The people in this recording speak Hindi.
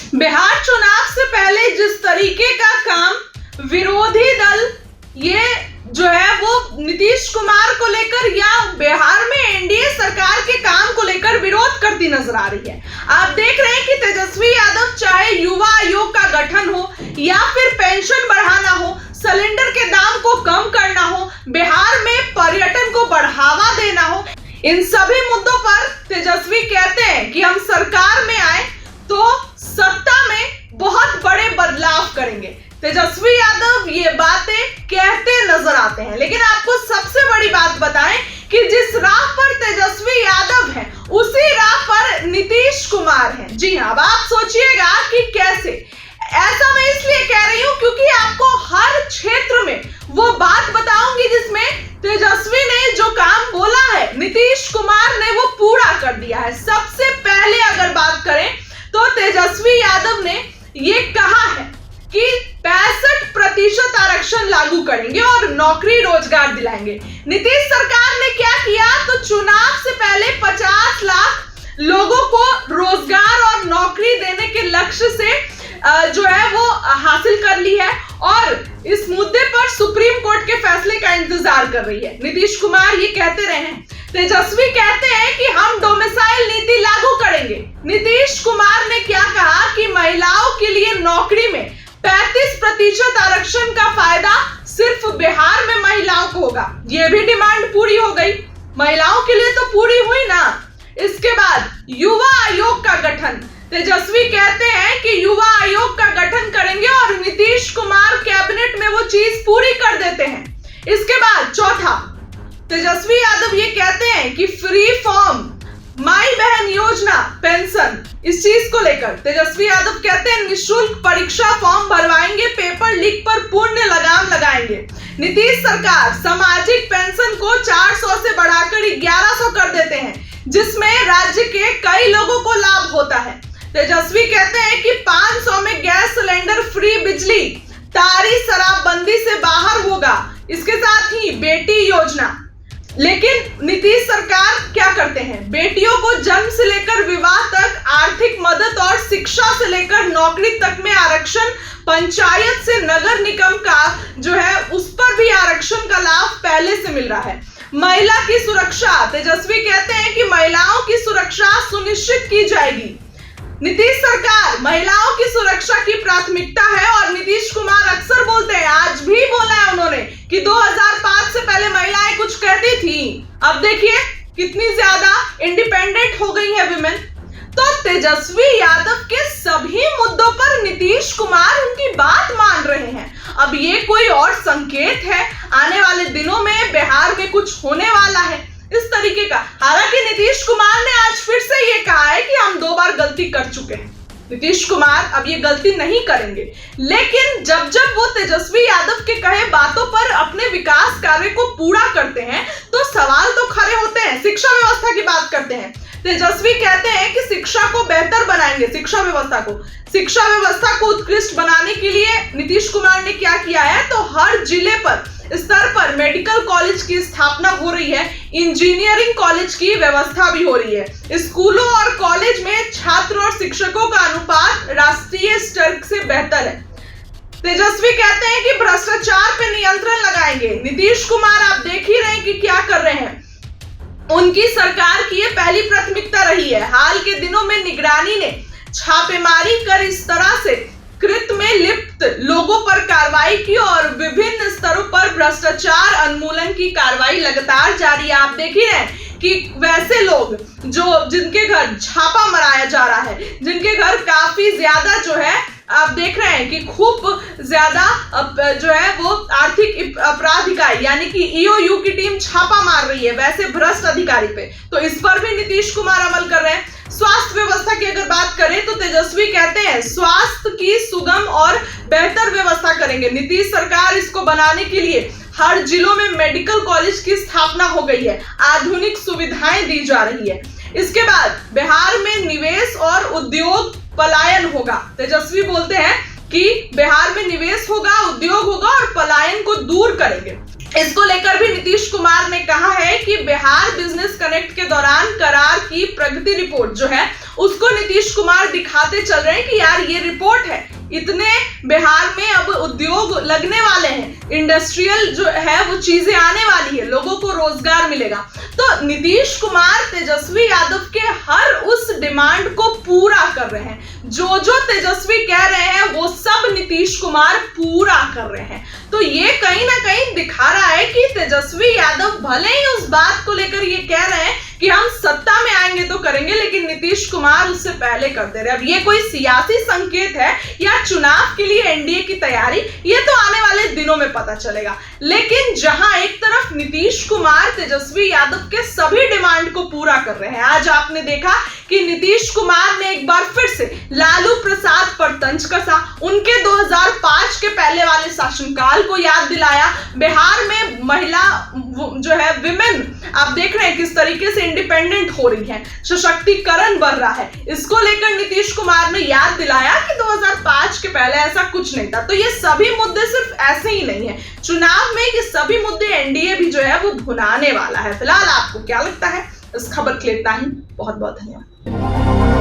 बिहार चुनाव से पहले जिस तरीके का काम विरोधी दल ये जो है वो नीतीश कुमार को लेकर या बिहार में एनडीए सरकार के काम को लेकर विरोध करती नजर आ रही है। आप देख रहे हैं कि तेजस्वी यादव चाहे युवा आयोग का गठन हो या फिर पेंशन बढ़ाना हो, सिलेंडर के दाम को कम करना हो, बिहार में पर्यटन को बढ़ावा देना हो, इन सभी मुद्दों पर तेजस्वी कहते हैं कि हम सरकार में आए तो सत्ता में बहुत बड़े बदलाव करेंगे। तेजस्वी यादव ये बातें कहते नजर आते हैं, लेकिन आपको सबसे बड़ी बात बताएं कि जिस राह पर तेजस्वी यादव है उसी राह पर नीतीश कुमार है। जी हाँ, अब आप सोचिएगा कि कैसे। ऐसा मैं इसलिए कह रही हूं क्योंकि आपको हर क्षेत्र में वो बात बताऊंगी जिसमें तेजस्वी ने जो काम बोला है नीतीश कुमार ने वो पूरा कर दिया है। सबसे पहले अगर बात करें तो तेजस्वी यादव ने ये कहा है कि 65% आरक्षण लागू करेंगे और नौकरी रोजगार दिलाएंगे। नीतीश सरकार ने क्या किया तो चुनाव से पहले 50 लाख लोगों को रोजगार और नौकरी देने के लक्ष्य से जो है वो हासिल कर ली है और इस मुद्दे पर सुप्रीम कोर्ट के फैसले का इंतजार कर रही है। नीतीश कुमार ये कहते रहे हैं, तेजस्वी कहते हैं कि हम डोमिसाइल नीति लागू करेंगे। नीतीश कुमार ने क्या कहा कि महिलाओं के लिए नौकरी में 35% आरक्षण का फायदा सिर्फ बिहार में महिलाओं को होगा। यह भी डिमांड पूरी हो गई, महिलाओं के लिए तो पूरी हुई ना। इसके बाद युवा आयोग का गठन, तेजस्वी कहते हैं कि युवा आयोग का गठन करेंगे और नीतीश कुमार कैबिनेट में वो चीज पूरी कर देते हैं। इसके बाद चौथा, तेजस्वी यादव ये कहते हैं कि फ्री फॉर्म माई बहन योजना पेंशन, इस चीज को लेकर तेजस्वी यादव कहते हैं निःशुल्क परीक्षा फॉर्म भरवाएंगे, पेपर लीक पर पूर्ण लगाम लगाएंगे। नीतीश सरकार सामाजिक पेंशन को 400 से बढ़ाकर 1100 कर देते हैं, जिसमें राज्य के कई लोगों को लाभ होता है। तेजस्वी कहते हैं कि 500 में गैस सिलेंडर फ्री, बिजली तारी शराबबंदी से बाहर होगा। इसके साथ ही बेटी योजना, लेकिन नीतीश सरकार क्या करते हैं, बेटियों को जन्म से लेकर विवाह तक आर्थिक मदद और शिक्षा से लेकर नौकरी तक में आरक्षण, पंचायत से नगर निगम का जो है उस पर भी आरक्षण का लाभ पहले से मिल रहा है। महिला की सुरक्षा, तेजस्वी कहते हैं कि महिलाओं की सुरक्षा सुनिश्चित की जाएगी। नीतीश सरकार महिलाओं की सुरक्षा की प्राथमिकता है और नीतीश कुमार अक्सर बोलते हैं, आज भी बोला है उन्होंने कि 2005 से पहले महिलाएं कुछ कहती थी, अब देखिए कितनी ज्यादा इंडिपेंडेंट हो गई है विमेन। तो तेजस्वी यादव के सभी मुद्दों पर नीतीश कुमार उनकी बात मान रहे हैं। अब ये कोई और संकेत है आने वाले दिनों में बिहार में कुछ होने वाला है इस तरीके का। हालांकि नीतीश कुमार ने आज फिर से ये कहा है कि हम 2 बार गलती कर चुके हैं। नीतीश कुमार अब ये गलती नहीं करेंगे, लेकिन जब जब वो तेजस्वी यादव के कहे बातों पर अपने विकास कार्य को पूरा करते हैं तो सवाल तो खड़े होते हैं। शिक्षा व्यवस्था की बात करते हैं, तेजस्वी कहते हैं कि शिक्षा को बेहतर बनाएंगे। शिक्षा व्यवस्था को उत्कृष्ट बनाने के लिए नीतीश कुमार ने क्या किया है तो हर जिले पर स्तर पर मेडिकल कॉलेज की स्थापना हो रही है, इंजीनियरिंग कॉलेज की व्यवस्था भी हो रही है। स्कूलों और कॉलेज में छात्र और शिक्षकों का अनुपात राष्ट्रीय स्तर से बेहतर है। तेजस्वी कहते हैं कि भ्रष्टाचार पे नियंत्रण लगाएंगे। नीतीश कुमार आप देख ही रहे हैं कि क्या कर रहे हैं, उनकी सरकार की ये पहली प्राथमिकता रही है। हाल के दिनों में निगरानी ने छापेमारी कर इस तरह से कृत्य में लिप्त लोगों पर कार्रवाई की और विभिन्न स्तरों पर भ्रष्टाचार उन्मूलन की कार्रवाई लगातार जारी है। आप देख ही रहे हैं कि वैसे लोग जिनके घर छापा मराया जा रहा है, जिनके घर काफी ज्यादा जो है आप देख रहे हैं कि खूब ज्यादा जो है वो आर्थिक अपराध इकाई यानी कि ईओयू की टीम छापा मार रही है वैसे भ्रष्ट अधिकारी पे, तो इस पर भी नीतीश कुमार अमल कर रहे हैं। स्वास्थ्य व्यवस्था की अगर बात करें तो तेजस्वी कहते हैं स्वास्थ्य की सुगम और बेहतर व्यवस्था करेंगे। नीतीश सरकार इसको बनाने के लिए हर जिलों में मेडिकल कॉलेज की स्थापना हो गई है, आधुनिक सुविधाएं दी जा रही है। इसके बाद बिहार में निवेश और उद्योग पलायन होगा। तेजस्वी बोलते हैं कि बिहार में निवेश होगा, उद्योग होगा और पलायन को दूर करेंगे। इसको लेकर भी नीतीश कुमार ने कहा है कि बिहार बिजनेस कनेक्ट के दौरान करार की प्रगति रिपोर्ट जो है उसको नीतीश कुमार दिखाते चल रहे हैं कि यार ये रिपोर्ट है, इतने बिहार में अब उद्योग लगने वाले हैं, इंडस्ट्रियल जो है वो चीजें आने वाली है, लोगों को रोजगार मिलेगा। तो नीतीश कुमार तेजस्वी यादव के हर उस डिमांड को पूरा कर रहे हैं। जो जो तेजस्वी कह रहे हैं वो सब नीतीश कुमार पूरा कर रहे हैं। तो ये कहीं ना कहीं दिखा रहा है कि तेजस्वी यादव भले ही उस बात को लेकर ये कह रहे हैं कि हम सत्ता में आएंगे तो करेंगे, लेकिन नीतीश कुमार उससे पहले कर दे रहे हैं। अब ये कोई सियासी संकेत है या चुनाव के लिए एनडीए की तैयारी, ये तो आने वाले दिनों में पता चलेगा। लेकिन जहां एक तरफ नीतीश कुमार तेजस्वी यादव के सभी डिमांड को पूरा कर रहे हैं, आज आपने देखा कि नीतीश कुमार ने एक बार फिर से लालू प्रसाद पर तंज कसा, उनके 2005 के पहले वाले शासनकाल को याद दिलाया। बिहार में महिला जो है विमेन, आप देख रहे हैं किस तरीके से इंडिपेंडेंट हो रही है, सशक्तिकरण बढ़ रहा है। इसको लेकर नीतीश कुमार ने याद दिलाया कि 2005 के पहले ऐसा कुछ नहीं था। तो ये सभी मुद्दे सिर्फ ऐसे ही नहीं है, चुनाव में ये सभी मुद्दे एनडीए भी जो है वो भुनाने वाला है। फिलहाल आपको क्या लगता है? इस खबर के लिए इतना ही। बहुत बहुत धन्यवाद।